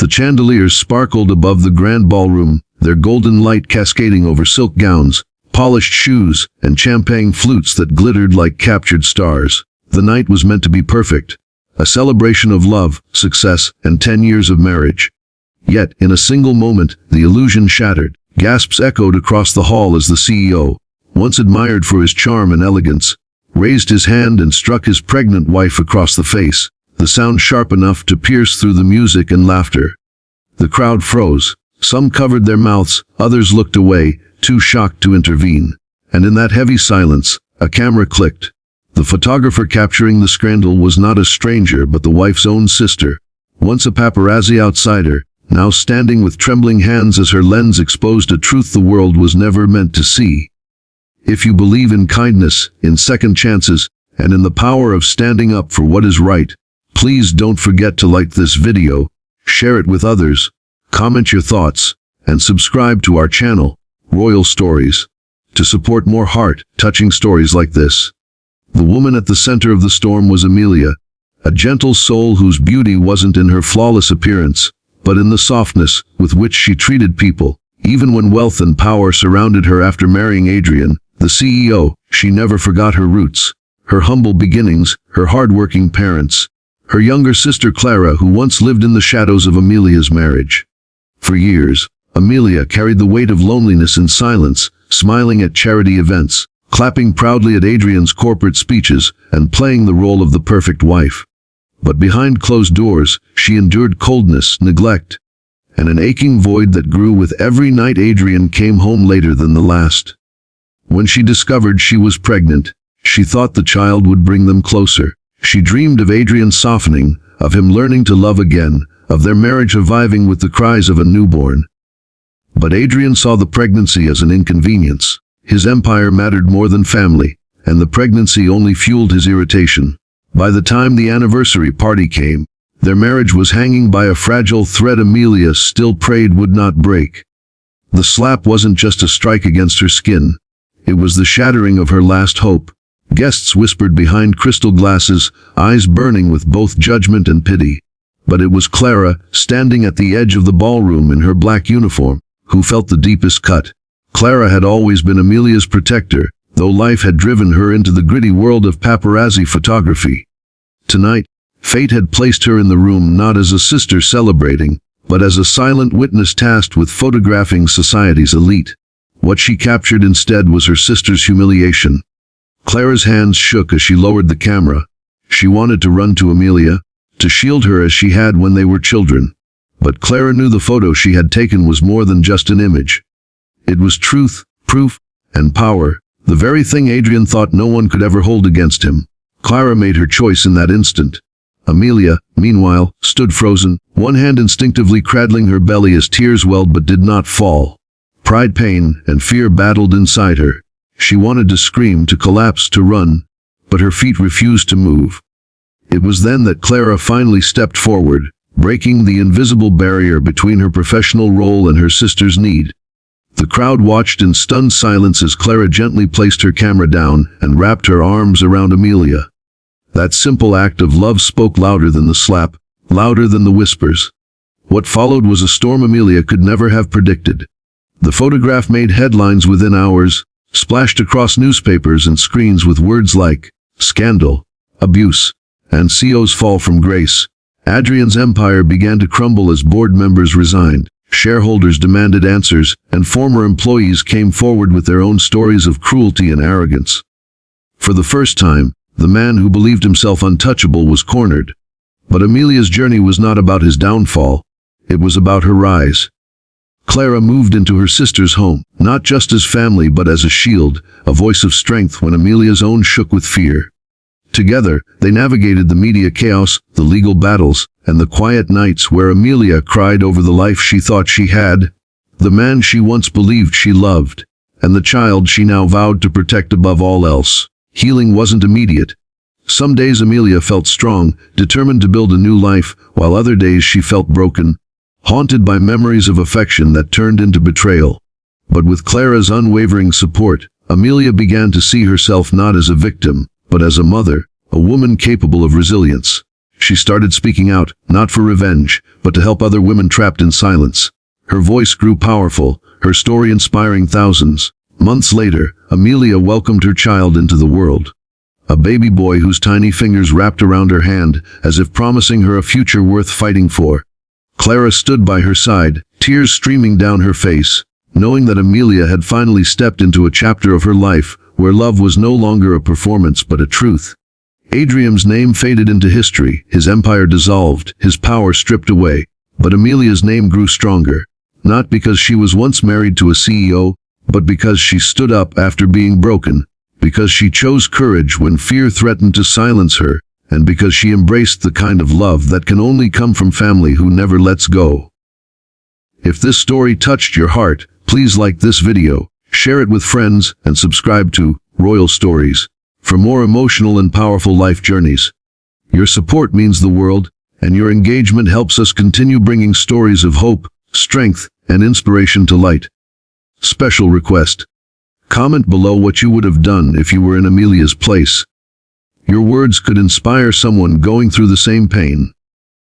The chandeliers sparkled above the grand ballroom, their golden light cascading over silk gowns, polished shoes, and champagne flutes that glittered like captured stars. The night was meant to be perfect, a celebration of love, success, and 10 years of marriage. Yet, in a single moment, the illusion shattered. Gasps echoed across the hall as the CEO, once admired for his charm and elegance, raised his hand and struck his pregnant wife across the face, the sound sharp enough to pierce through the music and laughter. The crowd froze. Some covered their mouths, others looked away, too shocked to intervene. And in that heavy silence, a camera clicked. The photographer capturing the scandal was not a stranger but the wife's own sister, once a paparazzi outsider, now standing with trembling hands as her lens exposed a truth the world was never meant to see. If you believe in kindness, in second chances, and in the power of standing up for what is right, please don't forget to like this video, share it with others, comment your thoughts, and subscribe to our channel, Royal Stories, to support more heart-touching stories like this. The woman at the center of the storm was Amelia, a gentle soul whose beauty wasn't in her flawless appearance, but in the softness with which she treated people. Even when wealth and power surrounded her after marrying Adrian, the CEO, she never forgot her roots, her humble beginnings, her hard-working parents, her younger sister Clara, who once lived in the shadows of Amelia's marriage. For years, Amelia carried the weight of loneliness in silence, smiling at charity events, clapping proudly at Adrian's corporate speeches, and playing the role of the perfect wife. But behind closed doors, she endured coldness, neglect, and an aching void that grew with every night Adrian came home later than the last. When she discovered she was pregnant, she thought the child would bring them closer. She dreamed of Adrian softening, of him learning to love again, of their marriage reviving with the cries of a newborn. But Adrian saw the pregnancy as an inconvenience. His empire mattered more than family, and the pregnancy only fueled his irritation. By the time the anniversary party came, their marriage was hanging by a fragile thread Amelia still prayed would not break. The slap wasn't just a strike against her skin. It was the shattering of her last hope. Guests whispered behind crystal glasses, eyes burning with both judgment and pity. But it was Clara, standing at the edge of the ballroom in her black uniform, who felt the deepest cut. Clara had always been Amelia's protector, though life had driven her into the gritty world of paparazzi photography. Tonight, fate had placed her in the room not as a sister celebrating, but as a silent witness tasked with photographing society's elite. What she captured instead was her sister's humiliation. Clara's hands shook as she lowered the camera. She wanted to run to Amelia, to shield her as she had when they were children. But Clara knew the photo she had taken was more than just an image. It was truth, proof, and power, the very thing Adrian thought no one could ever hold against him. Clara made her choice in that instant. Amelia, meanwhile, stood frozen, one hand instinctively cradling her belly as tears welled but did not fall. Pride, pain, and fear battled inside her. She wanted to scream, to collapse, to run, but her feet refused to move. It was then that Clara finally stepped forward, breaking the invisible barrier between her professional role and her sister's need. The crowd watched in stunned silence as Clara gently placed her camera down and wrapped her arms around Amelia. That simple act of love spoke louder than the slap, louder than the whispers. What followed was a storm Amelia could never have predicted. The photograph made headlines within hours, splashed across newspapers and screens with words like scandal, abuse, and CEO's fall from grace. Adrian's empire began to crumble as board members resigned. Shareholders demanded answers, and former employees came forward with their own stories of cruelty and arrogance. For the first time, the man who believed himself untouchable was cornered. But Amelia's journey was not about his downfall. It was about her rise. Clara moved into her sister's home, not just as family but as a shield, a voice of strength when Amelia's own shook with fear. Together, they navigated the media chaos, the legal battles, and the quiet nights where Amelia cried over the life she thought she had, the man she once believed she loved, and the child she now vowed to protect above all else. Healing wasn't immediate. Some days Amelia felt strong, determined to build a new life, while other days she felt broken, haunted by memories of affection that turned into betrayal. But with Clara's unwavering support, Amelia began to see herself not as a victim, but as a mother, a woman capable of resilience. She started speaking out, not for revenge, but to help other women trapped in silence. Her voice grew powerful, her story inspiring thousands. Months later, Amelia welcomed her child into the world. A baby boy whose tiny fingers wrapped around her hand, as if promising her a future worth fighting for. Clara stood by her side, tears streaming down her face, knowing that Amelia had finally stepped into a chapter of her life where love was no longer a performance but a truth. Adrian's name faded into history, his empire dissolved, his power stripped away. But Amelia's name grew stronger, not because she was once married to a CEO, but because she stood up after being broken, because she chose courage when fear threatened to silence her, and because she embraced the kind of love that can only come from family who never lets go. If this story touched your heart, please like this video, share it with friends, and subscribe to Royal Stories for more emotional and powerful life journeys. Your support means the world, and your engagement helps us continue bringing stories of hope, strength, and inspiration to light. Special request. Comment below what you would have done if you were in Amelia's place. Your words could inspire someone going through the same pain.